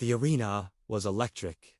The arena was electric,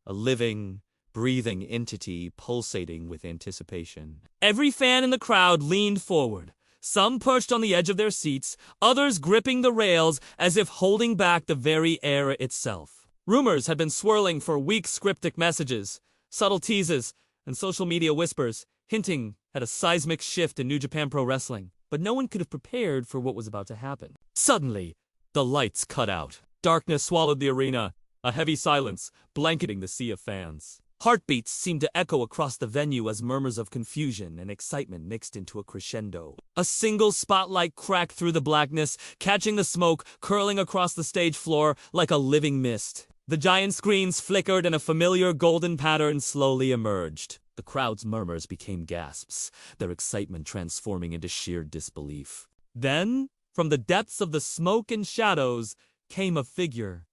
a living, breathing entity pulsating with anticipation. Every fan in the crowd leaned forward, some perched on the edge of their seats, others gripping the rails as if holding back the very air itself. Rumors had been swirling for weeks, cryptic messages, subtle teases, and social media whispers, hinting at a seismic shift in New Japan Pro Wrestling. But no one could have prepared for what was about to happen. Suddenly, the lights cut out. Darkness swallowed the arena, a heavy silence blanketing the sea of fans. Heartbeats seemed to echo across the venue as murmurs of confusion and excitement mixed into a crescendo. A single spotlight cracked through the blackness, catching the smoke curling across the stage floor like a living mist. The giant screens flickered and a familiar golden pattern slowly emerged. The crowd's murmurs became gasps, their excitement transforming into sheer disbelief. Then, from the depths of the smoke and shadows, came a figure.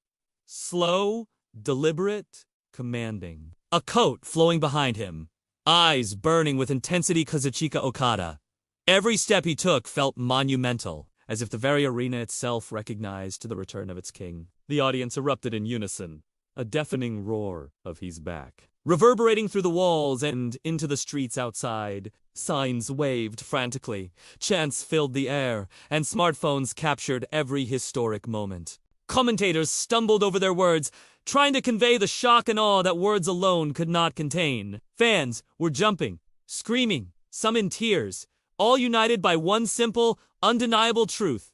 Slow, deliberate, commanding. A coat flowing behind him, eyes burning with intensity. Kazuchika Okada. Every step he took felt monumental, as if the very arena itself recognized the return of its king. The audience erupted in unison, a deafening roar of "He's back" reverberating through the walls and into the streets outside. Signs waved frantically, chants filled the air, and smartphones captured every historic moment. Commentators stumbled over their words, trying to convey the shock and awe that words alone could not contain. Fans were jumping, screaming, some in tears, all united by one simple, undeniable truth.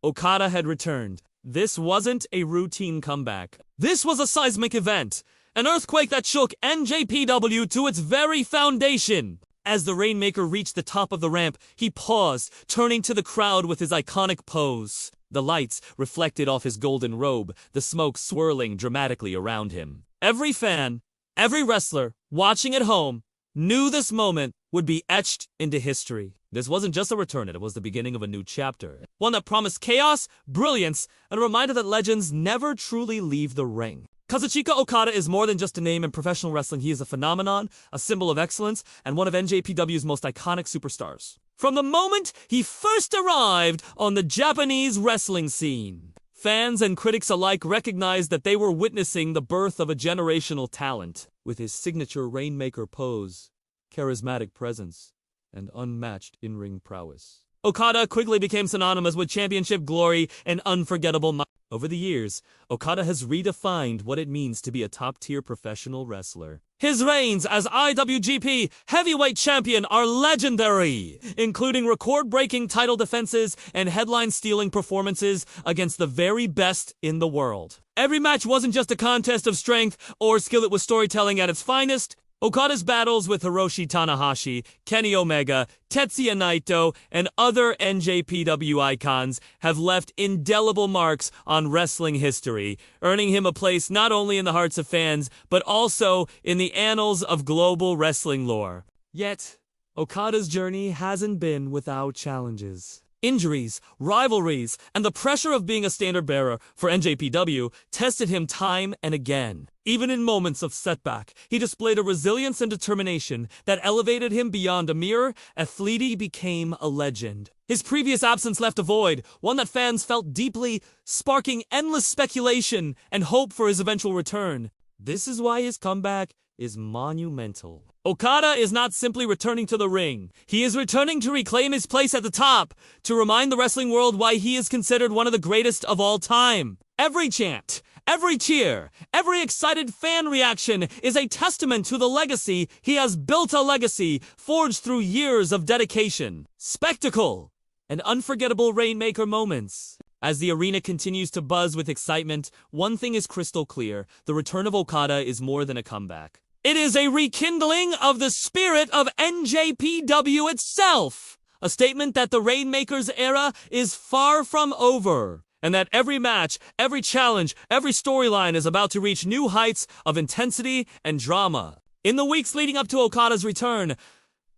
Okada had returned. This wasn't a routine comeback. This was a seismic event, an earthquake that shook NJPW to its very foundation. As the Rainmaker reached the top of the ramp, he paused, turning to the crowd with his iconic pose. The lights reflected off his golden robe, the smoke swirling dramatically around him. Every fan, every wrestler, watching at home, knew this moment would be etched into history. This wasn't just a return, it was the beginning of a new chapter. One that promised chaos, brilliance, and a reminder that legends never truly leave the ring. Kazuchika Okada is more than just a name in professional wrestling. He is a phenomenon, a symbol of excellence, and one of NJPW's most iconic superstars. From the moment he first arrived on the Japanese wrestling scene, fans and critics alike recognized that they were witnessing the birth of a generational talent. With his signature Rainmaker pose, charismatic presence, and unmatched in-ring prowess, Okada quickly became synonymous with championship glory and unforgettable Over the years, Okada has redefined what it means to be a top-tier professional wrestler. His reigns as IWGP Heavyweight Champion are legendary, including record-breaking title defenses and headline-stealing performances against the very best in the world. Every match wasn't just a contest of strength or skill, it was storytelling at its finest. Okada's battles with Hiroshi Tanahashi, Kenny Omega, Tetsuya Naito, and other NJPW icons have left indelible marks on wrestling history, earning him a place not only in the hearts of fans, but also in the annals of global wrestling lore. Yet, Okada's journey hasn't been without challenges. Injuries, rivalries, and the pressure of being a standard-bearer for NJPW tested him time and again. Even in moments of setback, he displayed a resilience and determination that elevated him beyond a mere athlete. He became a legend. His previous absence left a void, one that fans felt deeply, sparking endless speculation and hope for his eventual return. This is why his comeback is monumental. Okada is not simply returning to the ring. He is returning to reclaim his place at the top, to remind the wrestling world why he is considered one of the greatest of all time. Every chant, every cheer, every excited fan reaction is a testament to the legacy he has built, a legacy forged through years of dedication, spectacle, and unforgettable Rainmaker moments. As the arena continues to buzz with excitement, one thing is crystal clear: the return of Okada is more than a comeback. It is a rekindling of the spirit of NJPW itself. A statement that the Rainmaker's era is far from over, and that every match, every challenge, every storyline is about to reach new heights of intensity and drama. In the weeks leading up to Okada's return,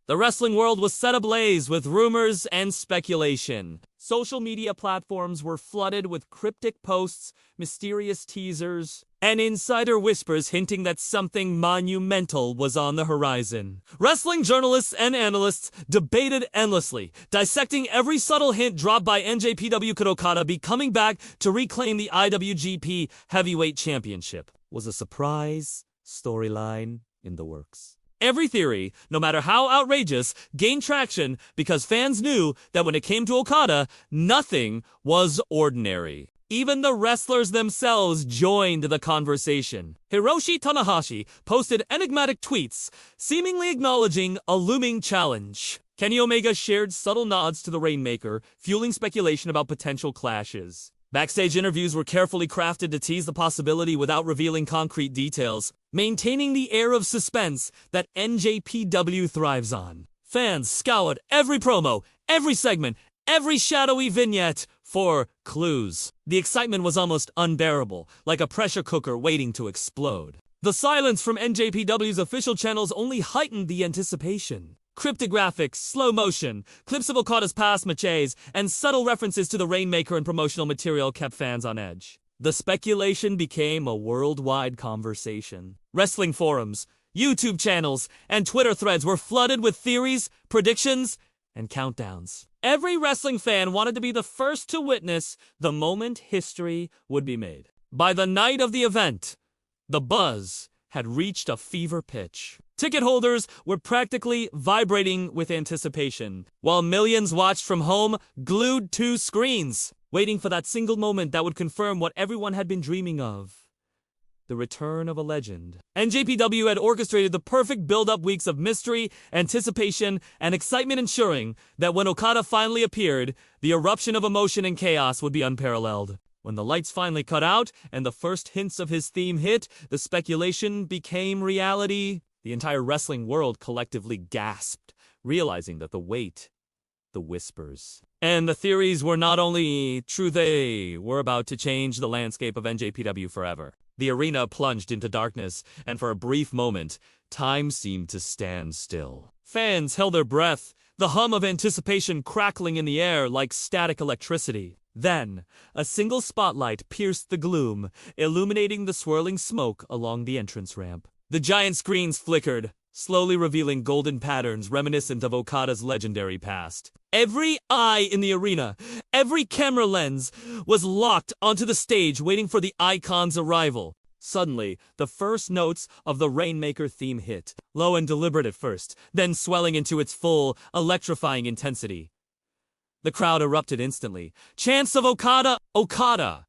the wrestling world was set ablaze with rumors and speculation. Social media platforms were flooded with cryptic posts, mysterious teasers, and insider whispers hinting that something monumental was on the horizon. Wrestling journalists and analysts debated endlessly, dissecting every subtle hint dropped by NJPW. Could Okada be coming back to reclaim the IWGP Heavyweight Championship? Was a surprise storyline in the works. Every theory, no matter how outrageous, gained traction because fans knew that when it came to Okada, nothing was ordinary. Even the wrestlers themselves joined the conversation. Hiroshi Tanahashi posted enigmatic tweets, seemingly acknowledging a looming challenge. Kenny Omega shared subtle nods to the Rainmaker, fueling speculation about potential clashes. Backstage interviews were carefully crafted to tease the possibility without revealing concrete details, maintaining the air of suspense that NJPW thrives on. Fans scoured every promo, every segment, every shadowy vignette for clues. The excitement was almost unbearable, like a pressure cooker waiting to explode. The silence from NJPW's official channels only heightened the anticipation. Cryptic graphics, slow motion, clips of Okada's past matches, and subtle references to the Rainmaker and promotional material kept fans on edge. The speculation became a worldwide conversation. Wrestling forums, YouTube channels, and Twitter threads were flooded with theories, predictions, and countdowns. Every wrestling fan wanted to be the first to witness the moment history would be made. By the night of the event, the buzz had reached a fever pitch. Ticket holders were practically vibrating with anticipation, while millions watched from home, glued to screens, waiting for that single moment that would confirm what everyone had been dreaming of. The return of a legend. NJPW had orchestrated the perfect build-up weeks of mystery, anticipation, and excitement, ensuring that when Okada finally appeared, the eruption of emotion and chaos would be unparalleled. When the lights finally cut out and the first hints of his theme hit, the speculation became reality. The entire wrestling world collectively gasped, realizing that the weight, the whispers, and the theories were not only true, they were about to change the landscape of NJPW forever. The arena plunged into darkness, and for a brief moment, time seemed to stand still. Fans held their breath, the hum of anticipation crackling in the air like static electricity. Then, a single spotlight pierced the gloom, illuminating the swirling smoke along the entrance ramp. The giant screens flickered, slowly revealing golden patterns reminiscent of Okada's legendary past. Every eye in the arena, every camera lens, was locked onto the stage waiting for the icon's arrival. Suddenly, the first notes of the Rainmaker theme hit, low and deliberate at first, then swelling into its full, electrifying intensity. The crowd erupted instantly. Chants of Okada, Okada,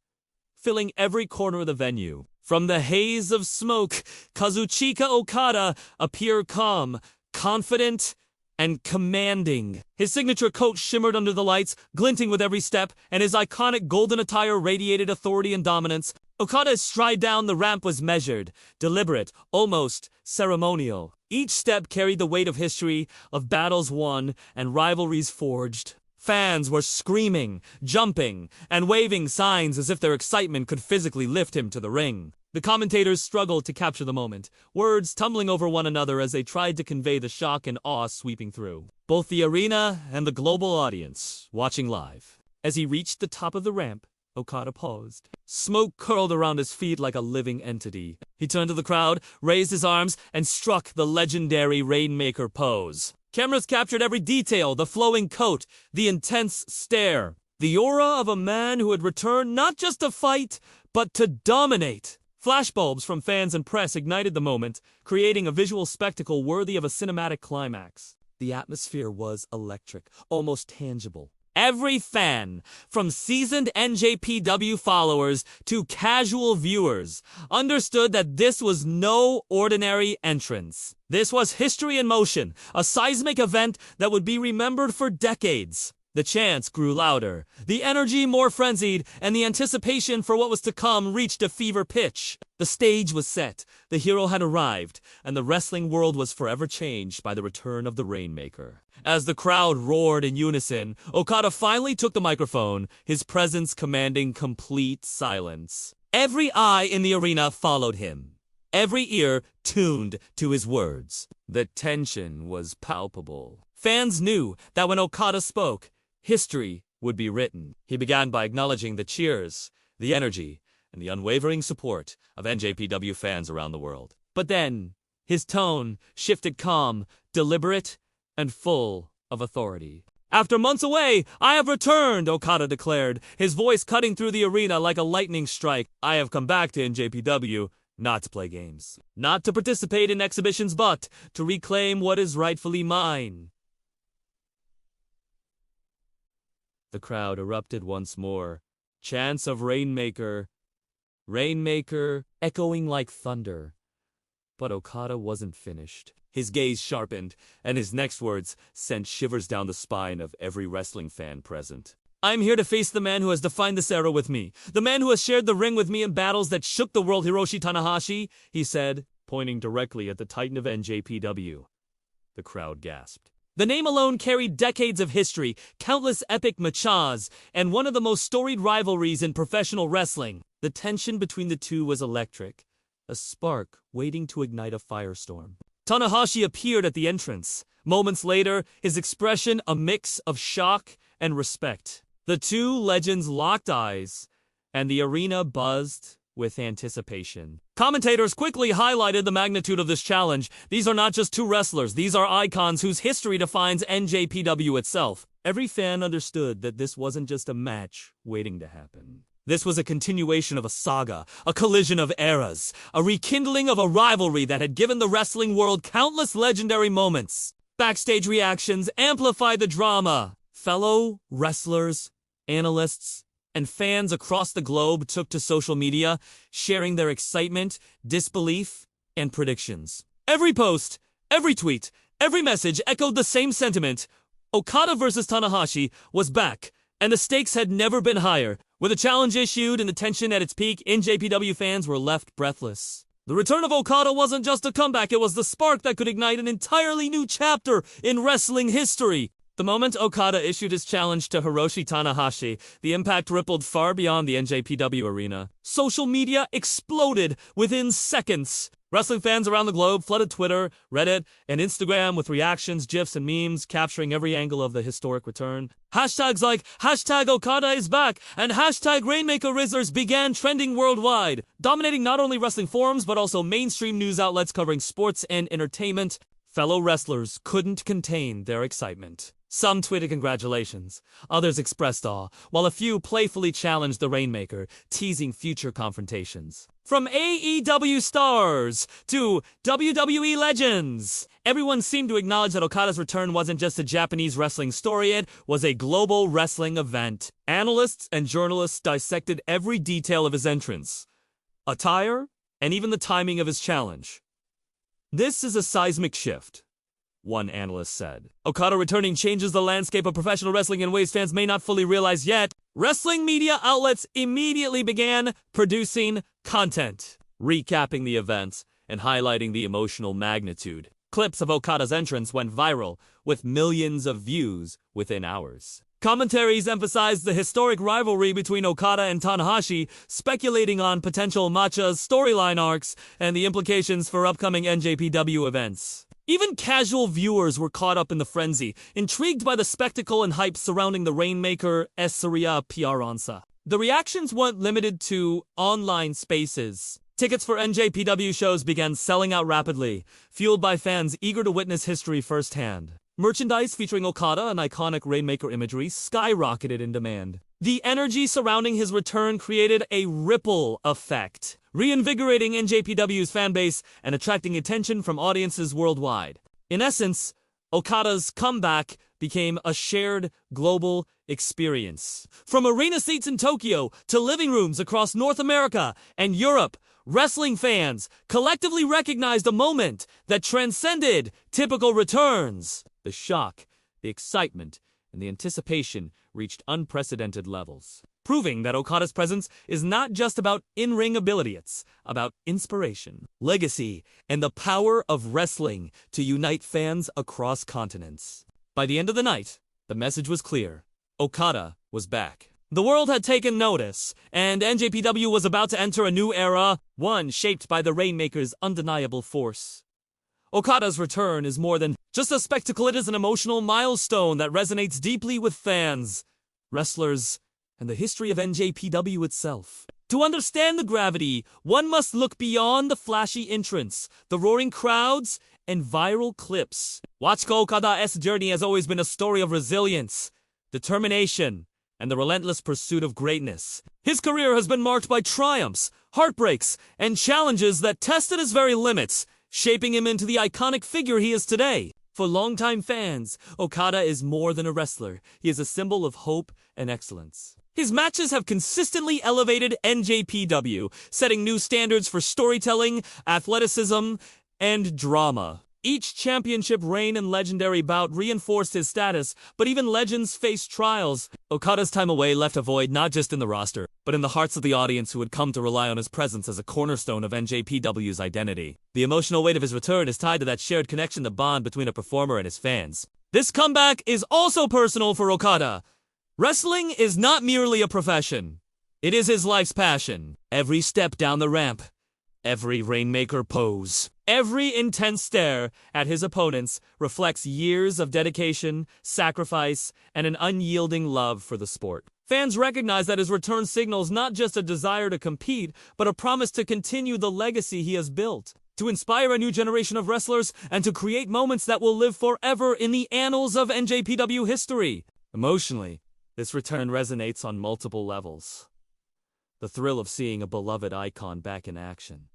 filling every corner of the venue. From the haze of smoke, Kazuchika Okada appeared calm, confident, and commanding. His signature coat shimmered under the lights, glinting with every step, and his iconic golden attire radiated authority and dominance. Okada's stride down the ramp was measured, deliberate, almost ceremonial. Each step carried the weight of history, of battles won, and rivalries forged. Fans were screaming, jumping, and waving signs as if their excitement could physically lift him to the ring. The commentators struggled to capture the moment, words tumbling over one another as they tried to convey the shock and awe sweeping through both the arena and the global audience watching live. As he reached the top of the ramp, Okada paused. Smoke curled around his feet like a living entity. He turned to the crowd, raised his arms, and struck the legendary Rainmaker pose. Cameras captured every detail, the flowing coat, the intense stare, the aura of a man who had returned not just to fight, but to dominate. Flashbulbs from fans and press ignited the moment, creating a visual spectacle worthy of a cinematic climax. The atmosphere was electric, almost tangible. Every fan, from seasoned NJPW followers to casual viewers, understood that this was no ordinary entrance. This was history in motion, a seismic event that would be remembered for decades. The chants grew louder, the energy more frenzied, and the anticipation for what was to come reached a fever pitch. The stage was set, the hero had arrived, and the wrestling world was forever changed by the return of the Rainmaker. As the crowd roared in unison, Okada finally took the microphone, his presence commanding complete silence. Every eye in the arena followed him, every ear tuned to his words. The tension was palpable. Fans knew that when Okada spoke, history would be written. He began by acknowledging the cheers, the energy, and the unwavering support of NJPW fans around the world. But then, his tone shifted calm, deliberate, and full of authority. "After months away, I have returned," Okada declared, his voice cutting through the arena like a lightning strike. "I have come back to NJPW, not to play games, not to participate in exhibitions, but to reclaim what is rightfully mine." The crowd erupted once more. Chants of Rainmaker, Rainmaker, echoing like thunder. But Okada wasn't finished. His gaze sharpened, and his next words sent shivers down the spine of every wrestling fan present. "I'm here to face the man who has defined this era with me, the man who has shared the ring with me in battles that shook the world, Hiroshi Tanahashi," he said, pointing directly at the titan of NJPW. The crowd gasped. The name alone carried decades of history, countless epic matches, and one of the most storied rivalries in professional wrestling. The tension between the two was electric, a spark waiting to ignite a firestorm. Tanahashi appeared at the entrance. Moments later, his expression a mix of shock and respect. The two legends locked eyes, and the arena buzzed with anticipation. Commentators quickly highlighted the magnitude of this challenge. These are not just two wrestlers, these are icons whose history defines NJPW itself. Every fan understood that this wasn't just a match waiting to happen. This was a continuation of a saga, a collision of eras, a rekindling of a rivalry that had given the wrestling world countless legendary moments. Backstage reactions amplified the drama. Fellow wrestlers, analysts, and fans across the globe took to social media, sharing their excitement, disbelief, and predictions. Every post, every tweet, every message echoed the same sentiment. Okada versus Tanahashi was back, and the stakes had never been higher. With the challenge issued and the tension at its peak, NJPW fans were left breathless. The return of Okada wasn't just a comeback, it was the spark that could ignite an entirely new chapter in wrestling history. The moment Okada issued his challenge to Hiroshi Tanahashi, the impact rippled far beyond the NJPW arena. Social media exploded within seconds. Wrestling fans around the globe flooded Twitter, Reddit, and Instagram with reactions, GIFs, and memes capturing every angle of the historic return. Hashtags like #Okada is back and #Rainmaker Rizzlers began trending worldwide, dominating not only wrestling forums but also mainstream news outlets covering sports and entertainment. Fellow wrestlers couldn't contain their excitement. Some tweeted congratulations, others expressed awe, while a few playfully challenged the Rainmaker, teasing future confrontations. From AEW stars to WWE legends, everyone seemed to acknowledge that Okada's return wasn't just a Japanese wrestling story, it was a global wrestling event. Analysts and journalists dissected every detail of his entrance, attire, and even the timing of his challenge. "This is a seismic shift," one analyst said. "Okada returning changes the landscape of professional wrestling in ways fans may not fully realize yet." Wrestling media outlets immediately began producing content, recapping the events and highlighting the emotional magnitude. Clips of Okada's entrance went viral, with millions of views within hours. Commentaries emphasized the historic rivalry between Okada and Tanahashi, speculating on potential matches, storyline arcs, and the implications for upcoming NJPW events. Even casual viewers were caught up in the frenzy, intrigued by the spectacle and hype surrounding the Rainmaker Esseria Piaranza. The reactions weren't limited to online spaces. Tickets for NJPW shows began selling out rapidly, fueled by fans eager to witness history firsthand. Merchandise featuring Okada and iconic Rainmaker imagery skyrocketed in demand. The energy surrounding his return created a ripple effect, reinvigorating NJPW's fanbase and attracting attention from audiences worldwide. In essence, Okada's comeback became a shared global experience. From arena seats in Tokyo to living rooms across North America and Europe, wrestling fans collectively recognized a moment that transcended typical returns. The shock, the excitement, and the anticipation reached unprecedented levels, proving that Okada's presence is not just about in-ring ability, it's about inspiration, legacy, and the power of wrestling to unite fans across continents. By the end of the night, the message was clear. Okada was back. The world had taken notice, and NJPW was about to enter a new era, one shaped by the Rainmaker's undeniable force. Okada's return is more than just a spectacle, it is an emotional milestone that resonates deeply with fans, wrestlers, and the history of NJPW itself. To understand the gravity, one must look beyond the flashy entrance, the roaring crowds, and viral clips. Kazuchika Okada's journey has always been a story of resilience, determination, and the relentless pursuit of greatness. His career has been marked by triumphs, heartbreaks, and challenges that tested his very limits, shaping him into the iconic figure he is today. For longtime fans, Okada is more than a wrestler. He is a symbol of hope and excellence. His matches have consistently elevated NJPW, setting new standards for storytelling, athleticism, and drama. Each championship reign and legendary bout reinforced his status, but even legends face trials. Okada's time away left a void not just in the roster, but in the hearts of the audience who had come to rely on his presence as a cornerstone of NJPW's identity. The emotional weight of his return is tied to that shared connection, the bond between a performer and his fans. This comeback is also personal for Okada. Wrestling is not merely a profession. It is his life's passion. Every step down the ramp, every Rainmaker pose, every intense stare at his opponents reflects years of dedication, sacrifice, and an unyielding love for the sport. Fans recognize that his return signals not just a desire to compete, but a promise to continue the legacy he has built, to inspire a new generation of wrestlers, and to create moments that will live forever in the annals of NJPW history. Emotionally, this return resonates on multiple levels. The thrill of seeing a beloved icon back in action,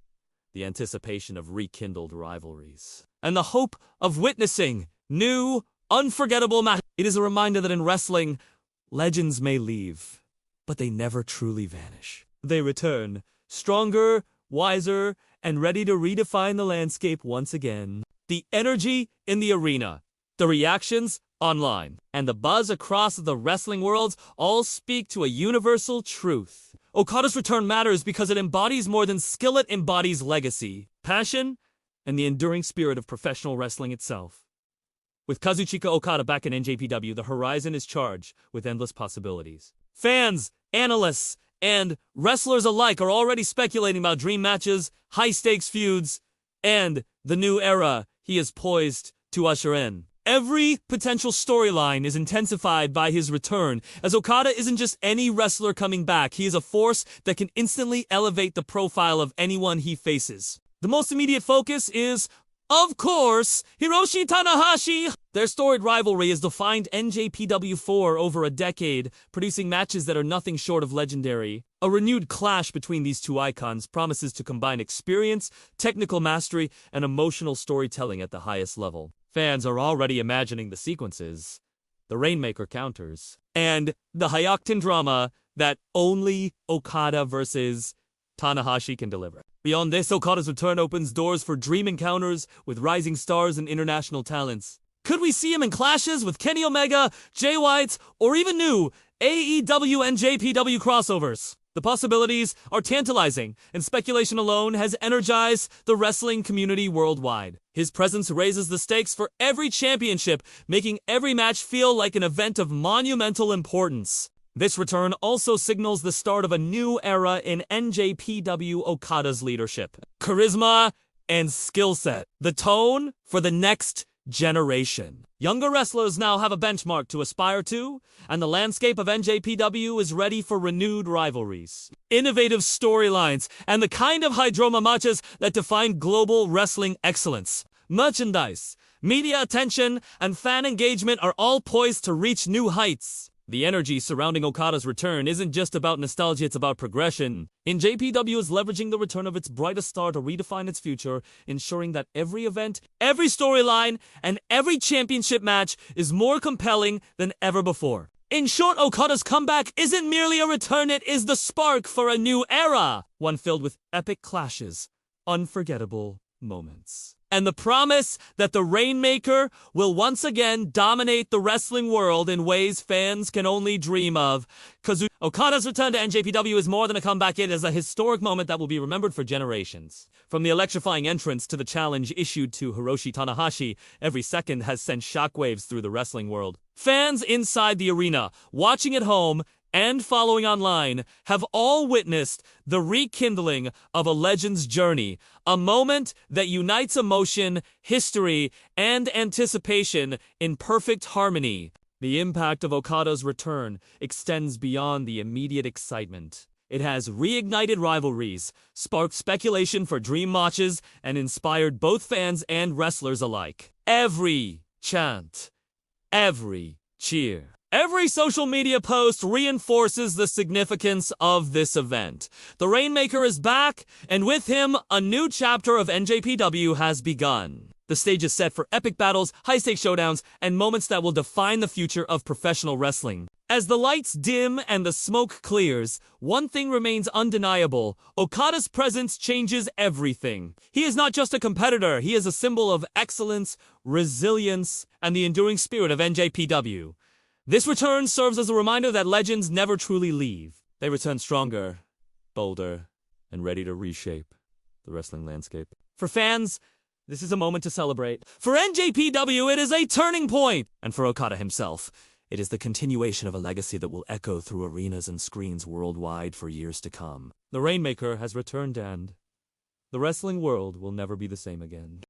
the anticipation of rekindled rivalries, and the hope of witnessing new, unforgettable matches. It is a reminder that in wrestling, legends may leave, but they never truly vanish. They return, stronger, wiser, and ready to redefine the landscape once again. The energy in the arena, the reactions online, and the buzz across the wrestling world all speak to a universal truth. Okada's return matters because it embodies more than skill, it embodies legacy, passion, and the enduring spirit of professional wrestling itself. With Kazuchika Okada back in NJPW, the horizon is charged with endless possibilities. Fans, analysts, and wrestlers alike are already speculating about dream matches, high-stakes feuds, and the new era he is poised to usher in. Every potential storyline is intensified by his return, as Okada isn't just any wrestler coming back. He is a force that can instantly elevate the profile of anyone he faces. The most immediate focus is, of course, Hiroshi Tanahashi. Their storied rivalry has defined NJPW for over a decade, producing matches that are nothing short of legendary. A renewed clash between these two icons promises to combine experience, technical mastery, and emotional storytelling at the highest level. Fans are already imagining the sequences, the Rainmaker counters, and the high-octane drama that only Okada versus Tanahashi can deliver. Beyond this, Okada's return opens doors for dream encounters with rising stars and international talents. Could we see him in clashes with Kenny Omega, Jay White, or even new AEW and NJPW crossovers? The possibilities are tantalizing, and speculation alone has energized the wrestling community worldwide. His presence raises the stakes for every championship, making every match feel like an event of monumental importance. This return also signals the start of a new era in NJPW Okada's leadership, charisma, and skill set. The tone for the next generation. Younger wrestlers now have a benchmark to aspire to, and the landscape of NJPW is ready for renewed rivalries, innovative storylines, and the kind of high-drama matches that define global wrestling excellence. Merchandise, media attention, and fan engagement are all poised to reach new heights. The energy surrounding Okada's return isn't just about nostalgia, it's about progression. NJPW is leveraging the return of its brightest star to redefine its future, ensuring that every event, every storyline, and every championship match is more compelling than ever before. In short, Okada's comeback isn't merely a return, it is the spark for a new era, one filled with epic clashes, unforgettable moments, and the promise that the Rainmaker will once again dominate the wrestling world in ways fans can only dream of. Okada's return to NJPW is more than a comeback, it is a historic moment that will be remembered for generations. From the electrifying entrance to the challenge issued to Hiroshi Tanahashi, every second has sent shockwaves through the wrestling world. Fans inside the arena, watching at home, and following online have all witnessed the rekindling of a legend's journey, a moment that unites emotion, history, and anticipation in perfect harmony. The impact of Okada's return extends beyond the immediate excitement. It has reignited rivalries, sparked speculation for dream matches, and inspired both fans and wrestlers alike. Every chant, every cheer, every social media post reinforces the significance of this event. The Rainmaker is back, and with him, a new chapter of NJPW has begun. The stage is set for epic battles, high-stakes showdowns, and moments that will define the future of professional wrestling. As the lights dim and the smoke clears, one thing remains undeniable. Okada's presence changes everything. He is not just a competitor, he is a symbol of excellence, resilience, and the enduring spirit of NJPW. This return serves as a reminder that legends never truly leave. They return stronger, bolder, and ready to reshape the wrestling landscape. For fans, this is a moment to celebrate. For NJPW, it is a turning point. And for Okada himself, it is the continuation of a legacy that will echo through arenas and screens worldwide for years to come. The Rainmaker has returned, and the wrestling world will never be the same again.